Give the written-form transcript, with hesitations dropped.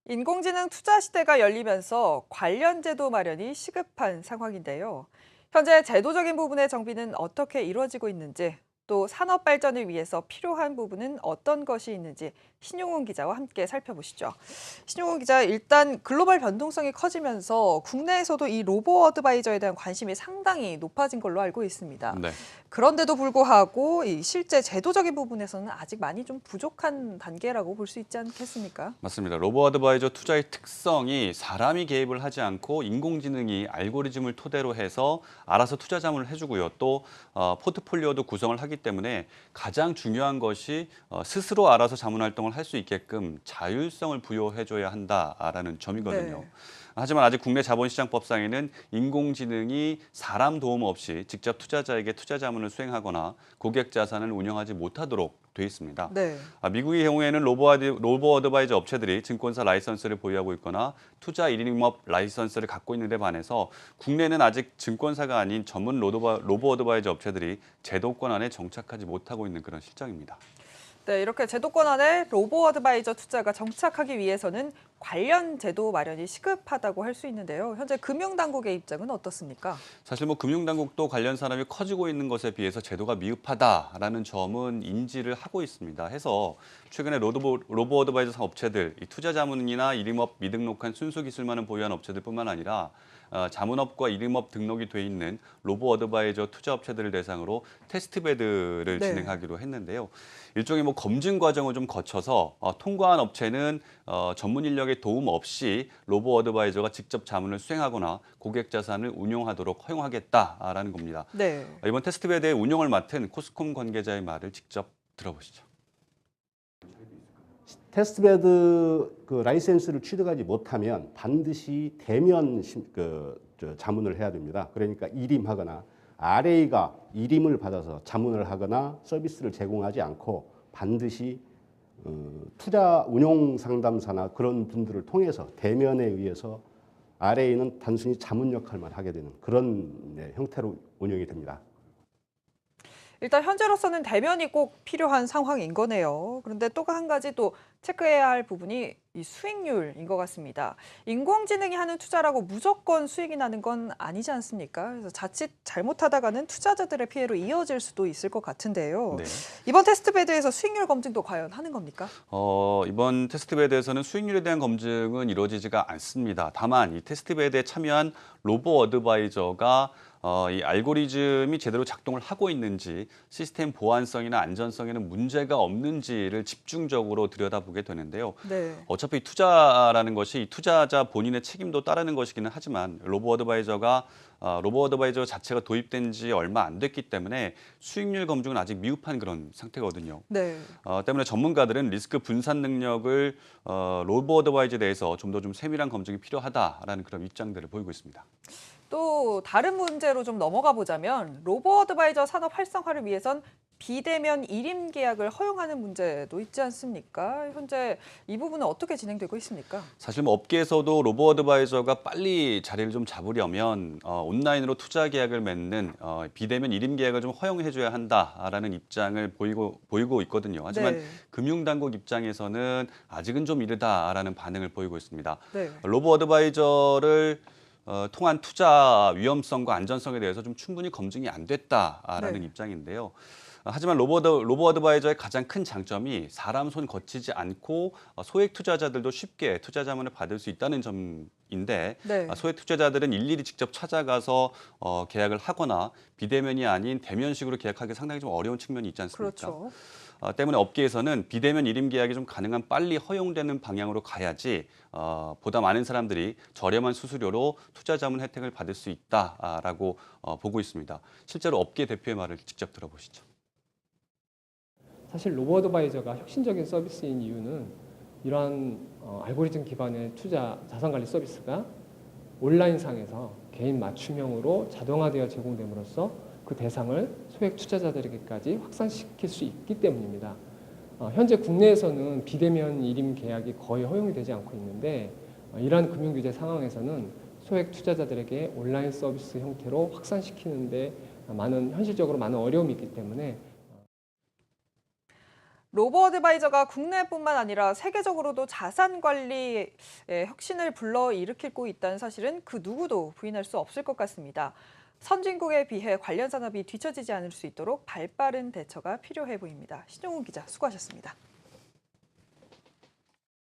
인공지능 투자 시대가 열리면서 관련 제도 마련이 시급한 상황인데요. 현재 제도적인 부분의 정비는 어떻게 이루어지고 있는지, 또 산업 발전을 위해서 필요한 부분은 어떤 것이 있는지 신용훈 기자와 함께 살펴보시죠. 신용훈 기자, 일단 글로벌 변동성이 커지면서 국내에서도 이 로보 어드바이저에 대한 관심이 상당히 높아진 걸로 알고 있습니다. 네, 그런데도 불구하고 이 실제 제도적인 부분에서는 아직 많이 좀 부족한 단계라고 볼 수 있지 않겠습니까? 맞습니다. 로보 어드바이저 투자의 특성이 사람이 개입을 하지 않고 인공지능이 알고리즘을 토대로 해서 알아서 투자 자문을 해주고요. 또 포트폴리오도 구성을 하기 때문에 가장 중요한 것이 스스로 알아서 자문 활동을 할 수 있게끔 자율성을 부여해줘야 한다라는 점이거든요. 네. 하지만 아직 국내 자본시장법상에는 인공지능이 사람 도움 없이 직접 투자자에게 투자 자문을 수행하거나 고객 자산을 운영하지 못하도록 돼 있습니다. 네. 미국의 경우에는 로보 어드바이저 업체들이 증권사 라이선스를 보유하고 있거나 투자 일임업 라이선스를 갖고 있는 데 반해서 국내는 아직 증권사가 아닌 전문 로보 어드바이저 업체들이 제도권 안에 정착하지 못하고 있는 그런 실정입니다. 네, 이렇게 제도권 안에 로보 어드바이저 투자가 정착하기 위해서는 관련 제도 마련이 시급하다고 할 수 있는데요. 현재 금융당국의 입장은 어떻습니까? 사실 금융당국도 관련 산업이 커지고 있는 것에 비해서 제도가 미흡하다라는 점은 인지를 하고 있습니다. 해서 최근에 로보 어드바이저 업체들, 이 투자 자문이나 일임업 미등록한 순수 기술만을 보유한 업체들뿐만 아니라 자문업과 일임업 등록이 돼 있는 로보 어드바이저 투자 업체들을 대상으로 테스트 베드를 네. 진행하기로 했는데요. 일종의 검증 과정을 좀 거쳐서 통과한 업체는 전문 인력의 도움 없이 로보 어드바이저가 직접 자문을 수행하거나 고객 자산을 운용하도록 허용하겠다라는 겁니다. 네. 이번 테스트 베드의 운영을 맡은 코스콤 관계자의 말을 직접 들어보시죠. 테스트베드 라이센스를 취득하지 못하면 반드시 대면 자문을 해야 됩니다. 그러니까 일임하거나 RA가 일임을 받아서 자문을 하거나 서비스를 제공하지 않고 반드시 투자 운용 상담사나 그런 분들을 통해서 대면에 의해서 RA는 단순히 자문 역할만 하게 되는 그런 형태로 운영이 됩니다. 일단 현재로서는 대면이 꼭 필요한 상황인 거네요. 그런데 또 한 가지 또 체크해야 할 부분이 이 수익률인 것 같습니다. 인공지능이 하는 투자라고 무조건 수익이 나는 건 아니지 않습니까? 그래서 자칫 잘못하다가는 투자자들의 피해로 이어질 수도 있을 것 같은데요. 네. 이번 테스트베드에서 수익률 검증도 과연 하는 겁니까? 이번 테스트베드에서는 수익률에 대한 검증은 이루어지지가 않습니다. 다만 이 테스트베드에 참여한 로보 어드바이저가 이 알고리즘이 제대로 작동을 하고 있는지 시스템 보안성이나 안전성에는 문제가 없는지를 집중적으로 들여다보게 되는데요. 네. 어차피 투자라는 것이 투자자 본인의 책임도 따르는 것이기는 하지만 로보 어드바이저 자체가 도입된 지 얼마 안 됐기 때문에 수익률 검증은 아직 미흡한 그런 상태거든요. 네. 때문에 전문가들은 리스크 분산 능력을 로보 어드바이저에 대해서 좀 더 세밀한 검증이 필요하다라는 그런 입장들을 보이고 있습니다. 또 다른 문제로 좀 넘어가 보자면 로보 어드바이저 산업 활성화를 위해선 비대면 일임 계약을 허용하는 문제도 있지 않습니까? 현재 이 부분은 어떻게 진행되고 있습니까? 사실 업계에서도 로보 어드바이저가 빨리 자리를 좀 잡으려면 온라인으로 투자 계약을 맺는 비대면 일임 계약을 좀 허용해줘야 한다라는 입장을 보이고 있거든요. 하지만 네. 금융당국 입장에서는 아직은 좀 이르다라는 반응을 보이고 있습니다. 네. 로보 어드바이저를 통한 투자 위험성과 안전성에 대해서 좀 충분히 검증이 안 됐다라는 네. 입장인데요. 하지만 로보 어드바이저의 가장 큰 장점이 사람 손 거치지 않고 소액 투자자들도 쉽게 투자 자문을 받을 수 있다는 점인데 네. 소액 투자자들은 일일이 직접 찾아가서 계약을 하거나 비대면이 아닌 대면식으로 계약하기 상당히 좀 어려운 측면이 있지 않습니까? 그렇죠. 때문에 업계에서는 비대면 일임 계약이 좀 가능한 빨리 허용되는 방향으로 가야지 보다 많은 사람들이 저렴한 수수료로 투자 자문 혜택을 받을 수 있다라고 보고 있습니다. 실제로 업계 대표의 말을 직접 들어보시죠. 사실 로보어드바이저가 혁신적인 서비스인 이유는 이러한 알고리즘 기반의 투자 자산관리 서비스가 온라인상에서 개인 맞춤형으로 자동화되어 제공됨으로써 그 대상을 소액 투자자들에게까지 확산시킬 수 있기 때문입니다. 현재 국내에서는 비대면 일임 계약이 거의 허용이 되지 않고 있는데 이러한 금융규제 상황에서는 소액 투자자들에게 온라인 서비스 형태로 확산시키는데 현실적으로 많은 어려움이 있기 때문에 로보어드바이저가 국내뿐만 아니라 세계적으로도 자산 관리의 혁신을 불러일으키고 있다는 사실은 그 누구도 부인할 수 없을 것 같습니다. 선진국에 비해 관련 산업이 뒤처지지 않을 수 있도록 발빠른 대처가 필요해 보입니다. 신용훈 기자 수고하셨습니다.